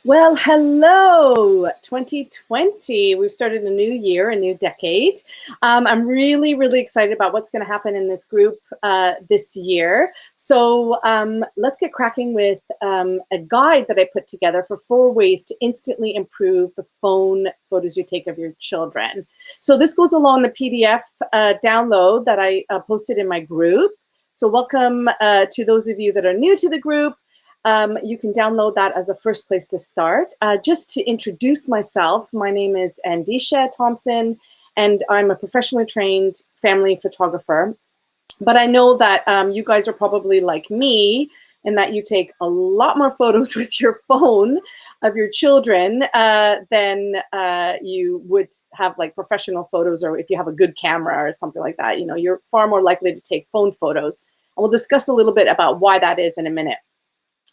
Well, hello, 2020. We've started a new year, a new decade. I'm really, really excited about what's going to happen in this group this year. So let's get cracking with a guide that I put together for 4 ways to instantly improve the phone photos you take of your children. So this goes along the PDF download that I posted in my group. So welcome to those of you that are new to the group. You can download that as a first place to start. Just to introduce myself, my name is Andisha Thompson, and I'm a professionally trained family photographer. But I know that you guys are probably like me in that you take a lot more photos with your phone of your children than you would have like professional photos, or if you have a good camera or something like that. You know, you're far more likely to take phone photos. And we'll discuss a little bit about why that is in a minute.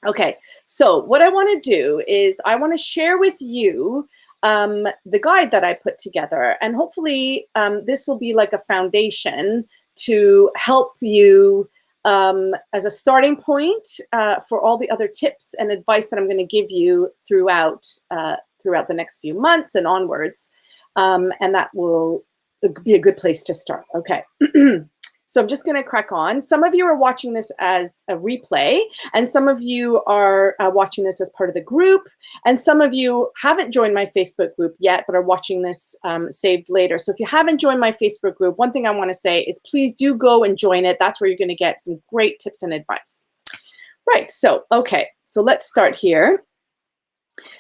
Okay, so what I want to do is I want to share with you the guide that I put together, and hopefully this will be like a foundation to help you as a starting point for all the other tips and advice that I'm going to give you throughout the next few months and onwards, and that will be a good place to start. Okay. So I'm just going to crack on. Some of you are watching this as a replay, and some of you are watching this as part of the group, and some of you haven't joined my Facebook group yet, but are watching this saved later. So if you haven't joined my Facebook group, one thing I want to say is please do go and join it. That's where you're going to get some great tips and advice. Right, so, okay, so let's start here.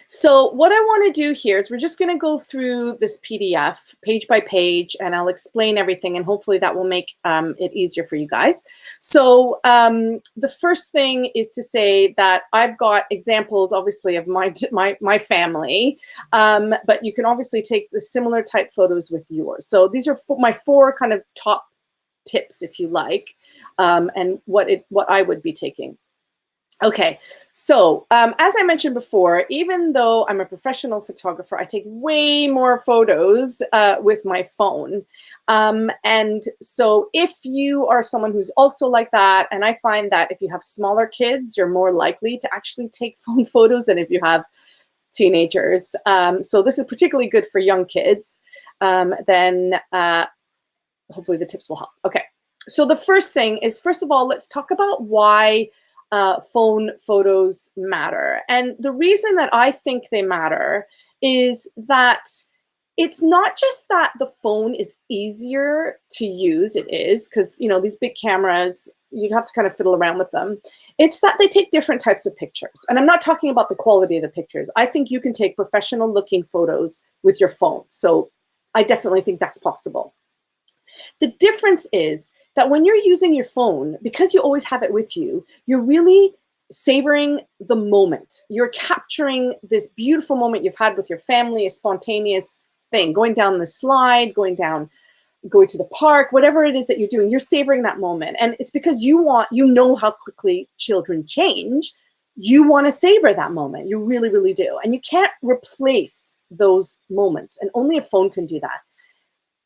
So what I want to do here is we're just going to go through this PDF page by page, and I'll explain everything, and hopefully that will make it easier for you guys. So the first thing is to say that I've got examples, obviously, of my family, but you can obviously take the similar type photos with yours. So these are my 4 kind of top tips, if you like, and what I would be taking. Okay, so as I mentioned before, even though I'm a professional photographer, I take way more photos with my phone. And so if you are someone who's also like that, and I find that if you have smaller kids, you're more likely to actually take phone photos than if you have teenagers. So this is particularly good for young kids. Then hopefully the tips will help. Okay, so the first thing is, first of all, let's talk about why phone photos matter. And the reason that I think they matter is that it's not just that the phone is easier to use. It is, because, you know, these big cameras, you'd have to kind of fiddle around with them. It's that they take different types of pictures. And I'm not talking about the quality of the pictures. I think you can take professional looking photos with your phone. So I definitely think that's possible. The difference is that when you're using your phone, because you always have it with you, you're really savoring the moment. You're capturing this beautiful moment you've had with your family, a spontaneous thing, going down the slide, going to the park, whatever it is that you're doing, you're savoring that moment. And it's because you know how quickly children change. You want to savor that moment. You really, really do. And you can't replace those moments. And only a phone can do that.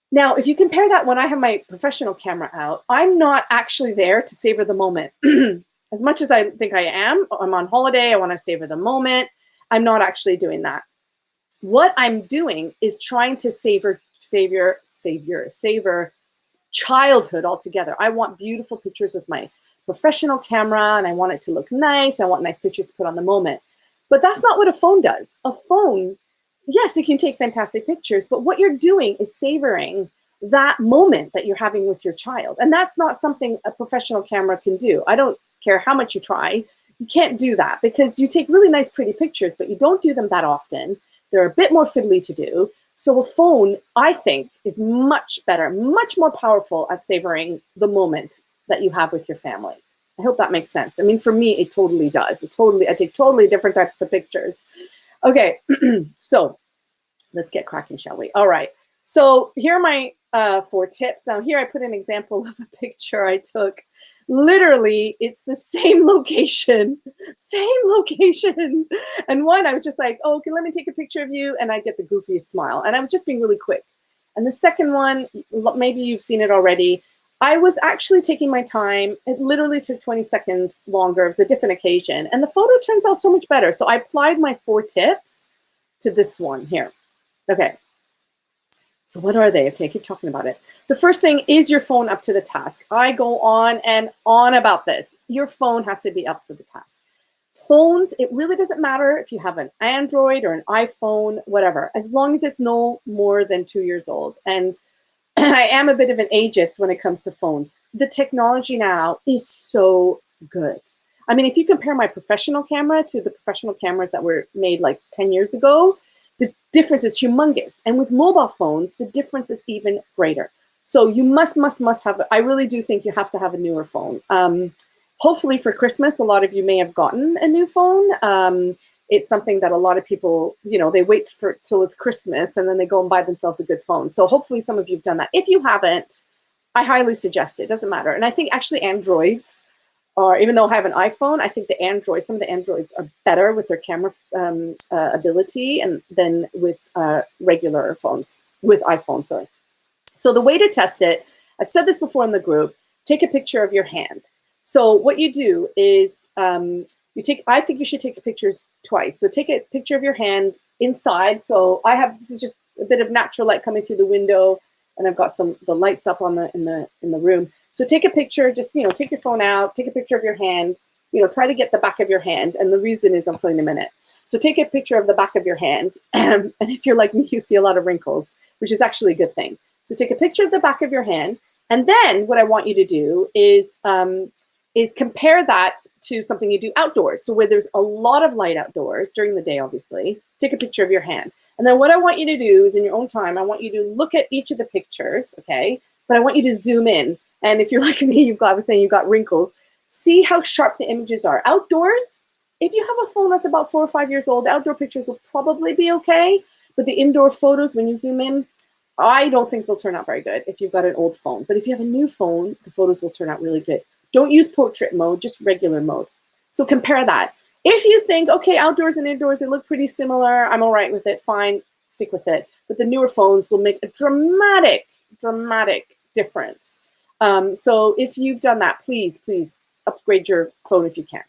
Now, if you compare that when I have my professional camera out, I'm not actually there to savor the moment. As much as I think I am, I'm on holiday, I want to savor the moment. I'm not actually doing that. What I'm doing is trying to savor childhood altogether. I want beautiful pictures with my professional camera, and I want it to look nice. I want nice pictures to put on the moment. But that's not what a phone does. A phone, yes, it can take fantastic pictures, but what you're doing is savoring that moment that you're having with your child. And that's not something a professional camera can do. I don't care how much you try. You can't do that, because you take really nice, pretty pictures, but you don't do them that often. They're a bit more fiddly to do. So a phone, I think, is much better, much more powerful at savoring the moment that you have with your family. I hope that makes sense. I mean, for me, it totally does. I take totally different types of pictures. Okay, so let's get cracking, shall we? All right, so here are my 4 tips. Now here I put an example of a picture I took. Literally, it's the same location. And one, I was just like, oh, okay, let me take a picture of you, and I get the goofiest smile. And I was just being really quick. And the second one, maybe you've seen it already. I was actually taking my time. It literally took 20 seconds longer. It was a different occasion. And the photo turns out so much better. So I applied my 4 tips to this one here. Okay. So what are they? Okay, I keep talking about it. The first thing is your phone up to the task. I go on and on about this. Your phone has to be up for the task. Phones, it really doesn't matter if you have an Android or an iPhone, whatever, as long as it's no more than 2 years old. And I am a bit of an ageist when it comes to phones. The technology now is so good. I mean, if you compare my professional camera to the professional cameras that were made like 10 years ago, the difference is humongous. And with mobile phones, the difference is even greater. So you must have, I really do think you have to have a newer phone. Hopefully for Christmas, a lot of you may have gotten a new phone. It's something that a lot of people, you know, they wait for till it's Christmas and then they go and buy themselves a good phone. So hopefully some of you have done that. If you haven't, I highly suggest it. It doesn't matter. And I think actually Androids are, even though I have an iPhone, I think the Android, some of the Androids are better with their camera ability and than with regular phones, with iPhone, sorry. So the way to test it, I've said this before in the group, take a picture of your hand. So what you do is I think you should take pictures twice. So take a picture of your hand inside. So this is just a bit of natural light coming through the window, and I've got the lights up on in the room. So take a picture, just, you know, take your phone out, take a picture of your hand, you know, try to get the back of your hand. And the reason is, I'll tell you in a minute. So take a picture of the back of your hand. And if you're like me, you see a lot of wrinkles, which is actually a good thing. So take a picture of the back of your hand. And then what I want you to do is compare that to something you do outdoors. So where there's a lot of light outdoors during the day, obviously, take a picture of your hand. And then what I want you to do is, in your own time, I want you to look at each of the pictures, okay? But I want you to zoom in. And if you're like me, I was saying you've got wrinkles, see how sharp the images are. Outdoors, if you have a phone that's about 4 or 5 years old, outdoor pictures will probably be okay. But the indoor photos, when you zoom in, I don't think they'll turn out very good if you've got an old phone. But if you have a new phone, the photos will turn out really good. Don't use portrait mode, just regular mode. So compare that. If you think, okay, outdoors and indoors, they look pretty similar, I'm all right with it, fine, stick with it. But the newer phones will make a dramatic difference. So if you've done that, please upgrade your phone if you can.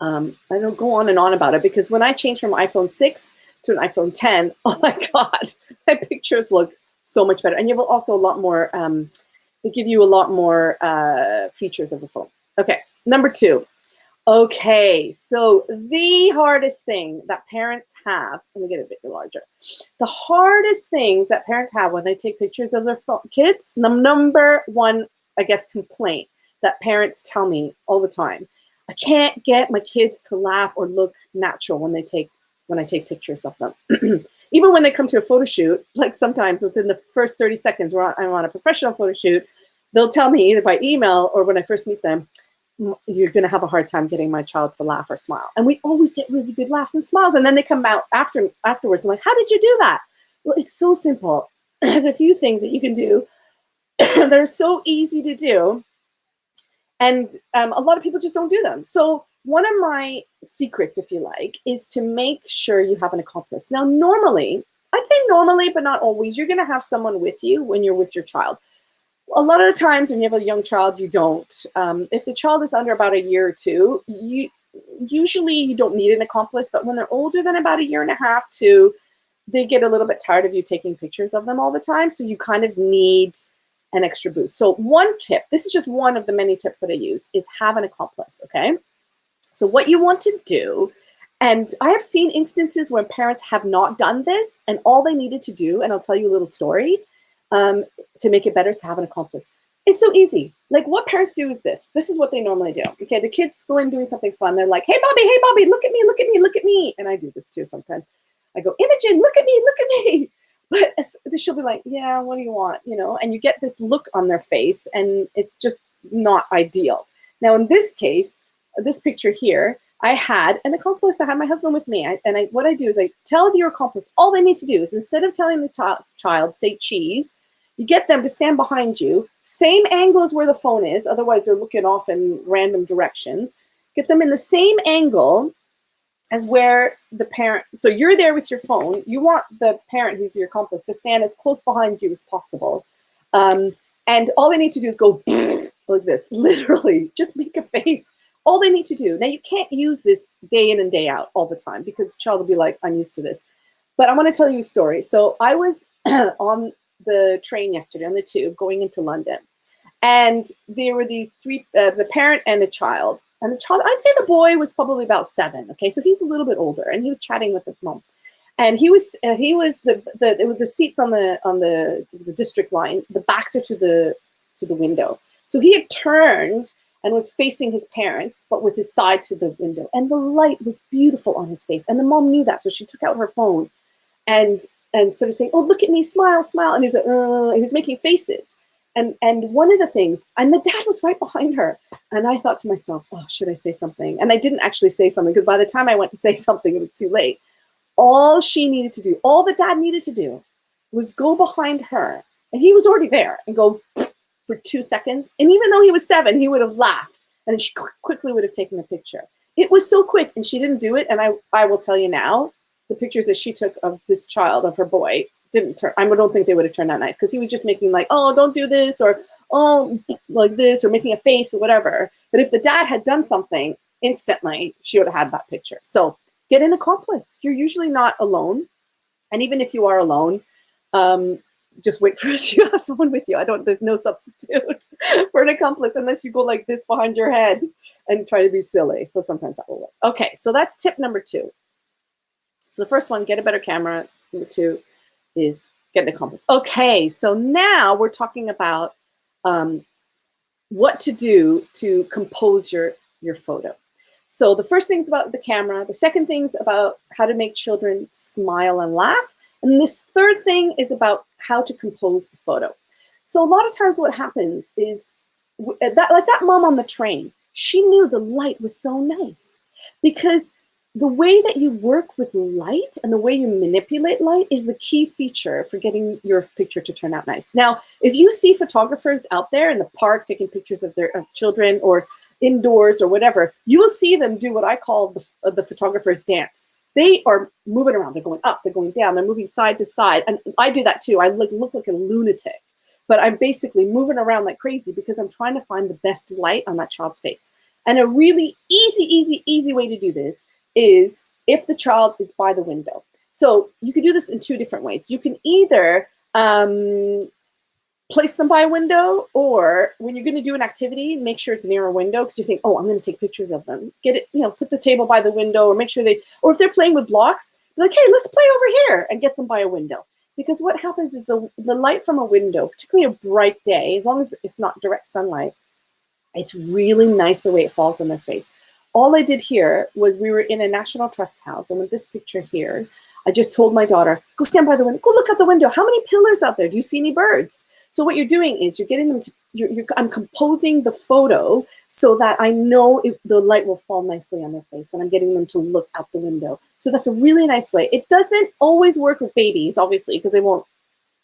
I don't go on and on about it, because when I changed from iPhone 6 to an iPhone 10, oh my God, my pictures look so much better. And you will also a lot more, they give you a lot more features of the phone. Okay, number 2. Okay, so the hardest thing that parents have, let me get a bit larger. The hardest things that parents have when they take pictures of their kids, the number one, I guess, complaint that parents tell me all the time. I can't get my kids to laugh or look natural when I take pictures of them. Even when they come to a photo shoot, like sometimes within the first 30 seconds where I'm on a professional photo shoot, they'll tell me either by email or when I first meet them, you're going to have a hard time getting my child to laugh or smile. And we always get really good laughs and smiles. And then they come out afterwards. I'm like, how did you do that? Well, it's so simple. There's a few things that you can do that are so easy to do. And a lot of people just don't do them. So one of my secrets, if you like, is to make sure you have an accomplice. Now, normally, I'd say normally, but not always, you're going to have someone with you when you're with your child. A lot of the times when you have a young child, you don't. If the child is under about a year or two, usually you don't need an accomplice. But when they're older than about a year and a half, too, they get a little bit tired of you taking pictures of them all the time. So you kind of need an extra boost. So one tip, this is just one of the many tips that I use, is have an accomplice, okay? So what you want to do, and I have seen instances where parents have not done this, and all they needed to do, and I'll tell you a little story, to make it better, is to have an accomplice. It's so easy. Like what parents do is this. This is what they normally do. Okay, the kids go in doing something fun. They're like, hey, Bobby, look at me, look at me, look at me. And I do this too sometimes. I go, Imogen, look at me, look at me. But she'll be like, yeah, what do you want? You know, and you get this look on their face, and it's just not ideal. Now, in this case, this picture here, I had an accomplice. I had my husband with me. What I do is I tell your accomplice, all they need to do is, instead of telling the child, say cheese, you get them to stand behind you, same angle as where the phone is, otherwise they're looking off in random directions. Get them in the same angle as where the parent, so you're there with your phone, you want the parent who's your accomplice to stand as close behind you as possible. And And all they need to do is go like this, literally, just make a face. All they need to do. Now, you can't use this day in and day out all the time because the child will be like, I'm used to this. But I want to tell you a story. So I was on the train yesterday, on the tube, going into London. And there were these three, there's a parent and a child. And the child, I'd say the boy was probably about 7. Okay, so he's a little bit older, and he was chatting with the mom. And he was the seats on the district line. The backs are to the window. So he had turned and was facing his parents, but with his side to the window. And the light was beautiful on his face. And the mom knew that, so she took out her phone and sort of saying, "Oh, look at me, smile, smile." And he was like, he was making faces. And one of the things, and the dad was right behind her. And I thought to myself, oh, should I say something? And I didn't actually say something, because by the time I went to say something, it was too late. All she needed to do, all the dad needed to do, was go behind her. And he was already there, and go for 2 seconds. And even though he was 7, he would have laughed. And she quickly would have taken a picture. It was so quick, and she didn't do it. And I will tell you now, the pictures that she took of this child, of her boy, didn't turn, I don't think they would have turned out nice, because he was just making like, oh, don't do this, or oh, like this, or making a face or whatever. But if the dad had done something, instantly she would have had that picture. So get an accomplice. You're usually not alone. And even if you are alone, just wait for us. You have someone with you. There's no substitute for an accomplice unless you go like this behind your head and try to be silly. So sometimes that will work. Okay, so that's tip number 2. So the first one, get a better camera. Number 2 is get an accomplice. Okay, so now we're talking about what to do to compose your photo. So the first thing's about the camera. The second thing's about how to make children smile and laugh. And this third thing is about how to compose the photo. So a lot of times what happens is that, like that mom on the train, she knew the light was so nice, because the way that you work with light and the way you manipulate light is the key feature for getting your picture to turn out nice. Now, if you see photographers out there in the park taking pictures of children, or indoors or whatever, you will see them do what I call the photographer's dance. They are moving around. They're going up, they're going down, they're moving side to side. And I do that too. I look like a lunatic, but I'm basically moving around like crazy because I'm trying to find the best light on that child's face. And a really easy way to do this is if the child is by the window. So you can do this in 2 different ways. You can either place them by a window, or when you're going to do an activity, make sure it's near a window, because you think, oh, I'm going to take pictures of them. Get it, put the table by the window, or make sure or if they're playing with blocks, be like, hey, let's play over here, and get them by a window. Because what happens is the light from a window, particularly a bright day, as long as it's not direct sunlight, it's really nice the way it falls on their face. All I did here was, we were in a National Trust house, and with this picture here, I just told my daughter, go stand by the window, go look out the window. How many pillars out there? Do you see any birds? So what you're doing is you're getting them to, I'm composing the photo so that I know the light will fall nicely on their face, and I'm getting them to look out the window. So that's a really nice way. It doesn't always work with babies, obviously, because they won't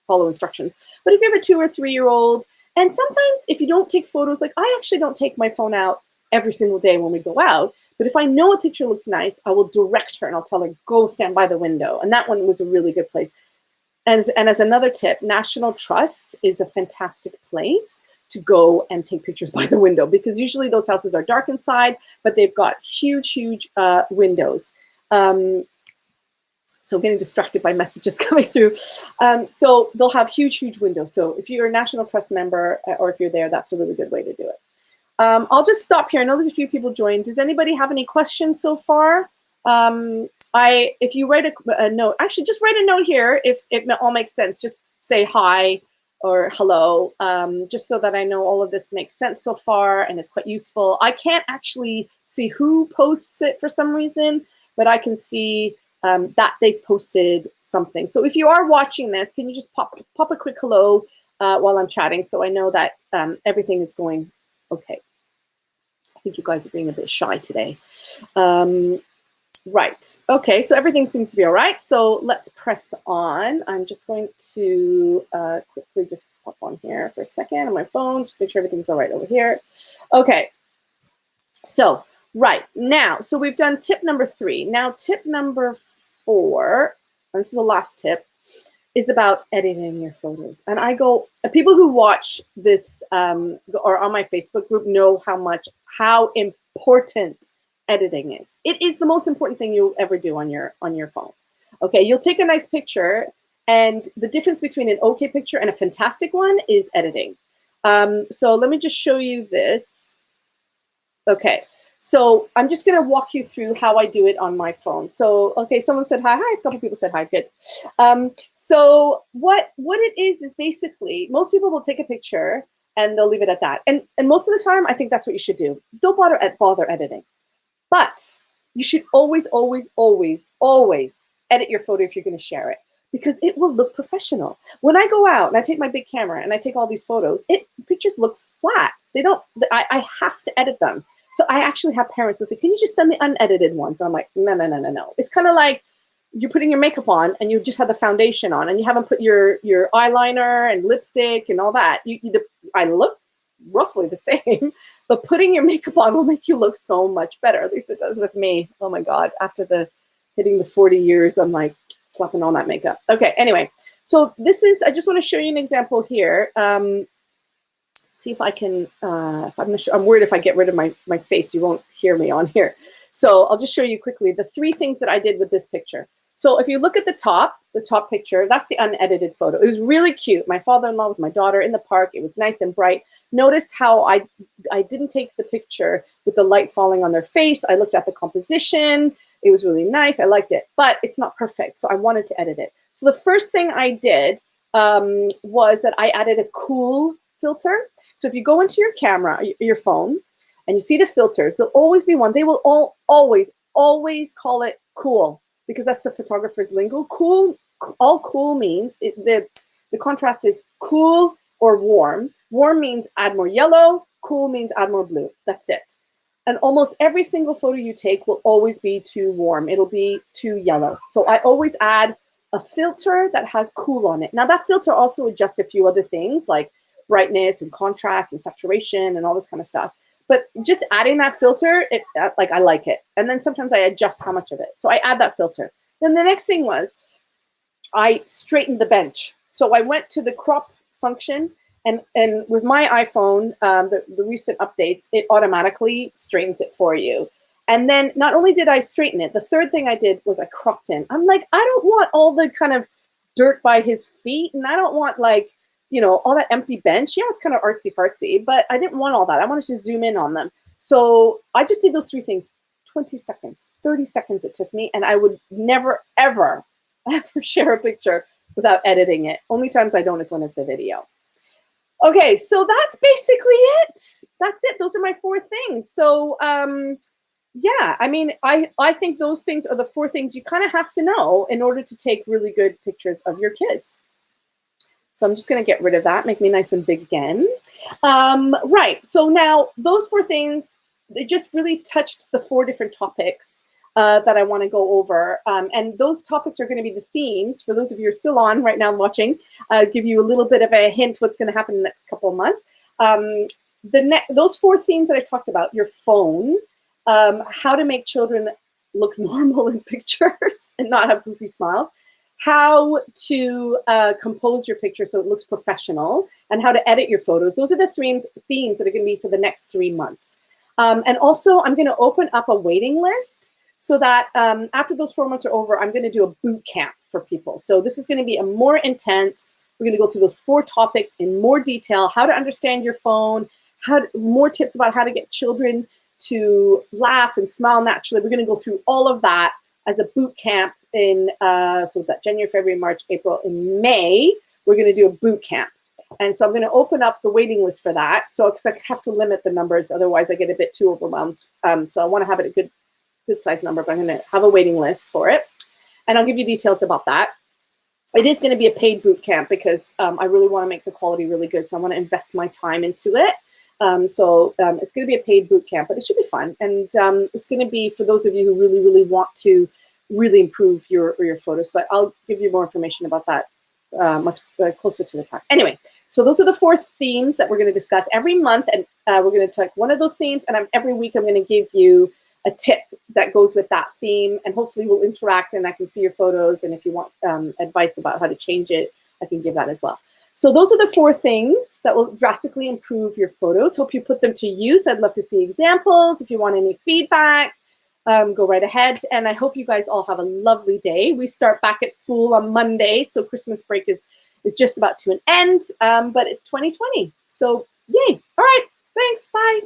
follow instructions. But if you have a 2 or 3-year-old, and sometimes if you don't take photos, like I actually don't take my phone out every single day when we go out, but if I know a picture looks nice, I will direct her and I'll tell her, go stand by the window. And that one was a really good place. And as another tip, National Trust is a fantastic place to go and take pictures by the window, because usually those houses are dark inside, but they've got huge windows. So I'm getting distracted by messages coming through. So they'll have huge windows. So if you're a National Trust member, or if you're there, that's a really good way to do it. I'll just stop here. I know there's a few people joined. Does anybody have any questions so far? If you write a note, actually just write a note here if it all makes sense. Just say hi or hello, just so that I know all of this makes sense so far and it's quite useful. I can't actually see who posts it for some reason, but I can see that they've posted something. So if you are watching this, can you just pop a quick hello while I'm chatting, so I know that everything is going okay. I think you guys are being a bit shy today. Right. Okay, so everything seems to be all right. So let's press on. I'm just going to quickly just pop on here for a second on my phone, just make sure everything's all right over here. Okay. So, right now, so we've done tip number 3. Now, tip number 4, and this is the last tip, is about editing your photos. And I go, people who watch this or on my Facebook group know how important editing is. It is the most important thing you'll ever do on your phone. Okay, you'll take a nice picture, and the difference between an okay picture and a fantastic one is editing. So let me just show you this. Okay, so I'm just going to walk you through how I do it on my phone. So, okay, someone said hi. Hi, a couple people said hi. Good. So what it is basically, most people will take a picture and they'll leave it at that. And most of the time, I think that's what you should do. Don't bother editing. But you should always, always, always, always edit your photo if you're going to share it, because it will look professional. When I go out and I take my big camera and I take all these photos, the pictures look flat. They don't. I have to edit them. So I actually have parents that say, can you just send me unedited ones? And I'm like, no. It's kind of like you're putting your makeup on and you just have the foundation on and you haven't put your eyeliner and lipstick and all that. I look roughly the same, but putting your makeup on will make you look so much better. At least it does with me. Oh my God. After hitting the 40 years, I'm like slapping on that makeup. Okay, anyway. So I just want to show you an example here. See if I can, I'm worried if I get rid of my face, you won't hear me on here. So I'll just show you quickly the 3 things that I did with this picture. So if you look at the top picture, that's the unedited photo. It was really cute. My father-in-law with my daughter in the park. It was nice and bright. Notice how I didn't take the picture with the light falling on their face. I looked at the composition. It was really nice. I liked it, but it's not perfect. So I wanted to edit it. So the first thing I did was that I added a cool filter. So if you go into your camera, your phone, and you see the filters, there'll always be one. They will always call it cool, because that's the photographer's lingo. Cool, all cool means the contrast is cool or warm. Warm means add more yellow. Cool means add more blue. That's it. And almost every single photo you take will always be too warm. It'll be too yellow. So I always add a filter that has cool on it. Now that filter also adjusts a few other things like brightness and contrast and saturation and all this kind of stuff. But just adding that filter, I like it. And then sometimes I adjust how much of it. So I add that filter. Then the next thing was I straightened the bench. So I went to the crop function, and with my iPhone, the recent updates, it automatically straightens it for you. And then not only did I straighten it, the third thing I did was I cropped in. I'm like, I don't want all the kind of dirt by his feet, and I don't want all that empty bench. Yeah, it's kind of artsy fartsy, but I didn't want all that. I wanted to just zoom in on them. So I just did those 3 things, 20 seconds, 30 seconds it took me. And I would never, ever, ever share a picture without editing it. Only times I don't is when it's a video. Okay, so that's basically it. That's it. Those are my 4 things. So yeah, I mean, I think those things are the 4 things you kind of have to know in order to take really good pictures of your kids. So I'm just going to get rid of that, make me nice and big again. Right, so now those 4 things, they just really touched the 4 different topics that I want to go over. And those topics are going to be the themes. For those of you who are still on right now watching, give you a little bit of a hint what's going to happen in the next couple of months. Those 4 themes that I talked about, your phone, how to make children look normal in pictures and not have goofy smiles, how to compose your picture so it looks professional, and how to edit your photos. Those are the themes that are going to be for the next 3 months. And also, I'm going to open up a waiting list so that after those 4 months are over, I'm going to do a boot camp for people. So this is going to be a more intense. We're going to go through those 4 topics in more detail: how to understand your phone, more tips about how to get children to laugh and smile naturally. We're going to go through all of that as a boot camp in so that January, February, March, April, and May. We're going to do a boot camp. And so I'm going to open up the waiting list for that. So because I have to limit the numbers, otherwise I get a bit too overwhelmed. So I want to have it a good size number, but I'm going to have a waiting list for it. And I'll give you details about that. It is going to be a paid boot camp because I really want to make the quality really good. So I want to invest my time into it. It's going to be a paid boot camp, but it should be fun. And it's going to be for those of you who really, really want to really improve your photos. But I'll give you more information about that much closer to the time. Anyway, so those are the 4 themes that we're going to discuss every month. And we're going to take one of those themes. And every week I'm going to give you a tip that goes with that theme, and hopefully we'll interact and I can see your photos, and if you want advice about how to change it, I can give that as well. So those are the 4 things that will drastically improve your photos. Hope you put them to use. I'd love to see examples. If you want any feedback, go right ahead. And I hope you guys all have a lovely day. We start back at school on Monday, so Christmas break is just about to an end, but it's 2020. So yay. All right. Thanks. Bye.